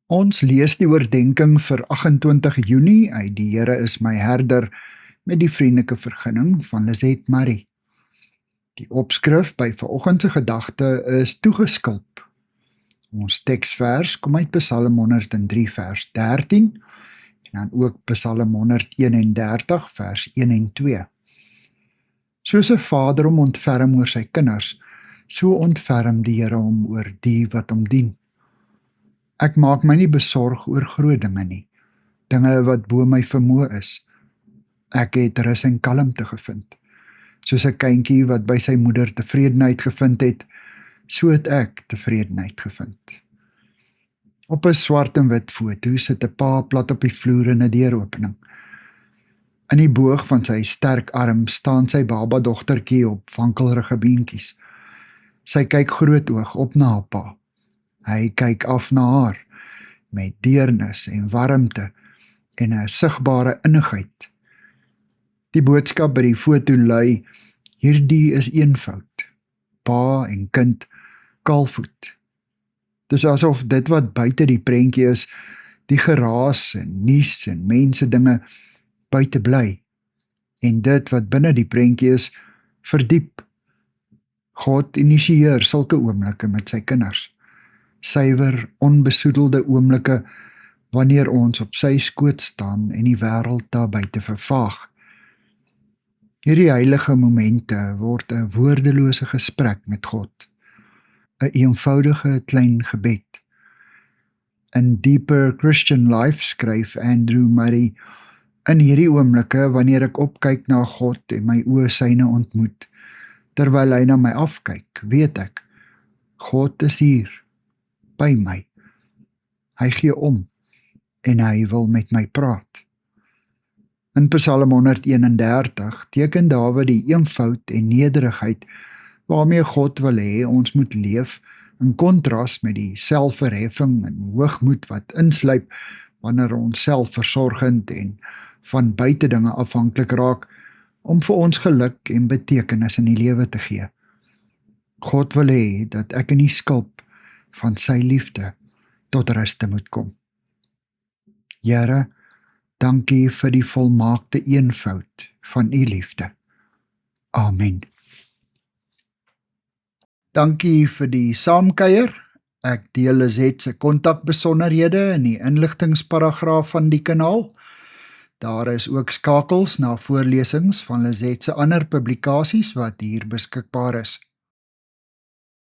Ons lees die oordenking vir 28 Junie uit Die Here is my herder met die vriendelike vergunning van Lizet Marie. Die opskrif by vanoggend se gedagte is toegeskilp. Ons teksvers kom uit Psalm 103 vers 13 en dan ook Psalm 131 vers 1 en 2. Soos 'n vader hom ontferm oor sy kinders, so ontferm die Here hom oor die wat hom dien. Ek maak my nie besorg oor groot dinge nie, dinge wat bo my vermoë is. Ek het rus en kalmte gevind. Soos 'n kindjie wat by sy moeder tevredenheid gevind het, so het ek tevredenheid gevind. Op 'n swart en wit foto sit 'n pa plat op die vloer in 'n deuropening. In die boog van sy sterk arm staan sy babadogtertjie op wankelrige beentjies. Sy kyk grootoog op na haar pa. Hy kyk af na haar, met deernis en warmte en 'n sigbare innigheid. Die boodskap by die foto lui, hierdie is eenvoud, pa en kind, kaalvoet. Dis asof dit wat buite die prentjie is, die geraas en nuus en mense dinge, buite bly, en dit wat binne die prentjie is, verdiep. God initieer sulke oomblikke met sy kinders. Suiwer, onbesoedelde oomblikke wanneer ons op sy skoot staan en die wêreld daar buite vervaag. Hierdie heilige momente word 'n woordelose gesprek met God, 'n eenvoudige klein gebed. In Deeper Christian Life skryf Andrew Murray, in hierdie oomblikke wanneer ek opkyk na God en my oë syne ontmoet, terwyl hy na my afkyk, weet ek, God is hier, by my. Hy gee om en hy wil met my praat. In Psalm 131 teken Dawid die eenvoud en nederigheid waarmee God wil hê ons moet leef, in kontras met die selfverheffing en hoogmoed wat insluip wanneer ons selfversorgend en van buite dinge afhanklik raak om vir ons geluk en betekenis in die lewe te gee. God wil hê dat ek in die skulp van sy liefde tot ruste moet kom. Here, dankie vir die volmaakte eenvoud van u liefde. Amen. Dankie vir die saamkuier. Ek deel Lizet se kontakbesonderhede in die inligtingsparagraaf van die kanaal. Daar is ook skakels na voorlesings van Lizet se ander publikasies wat hier beskikbaar is.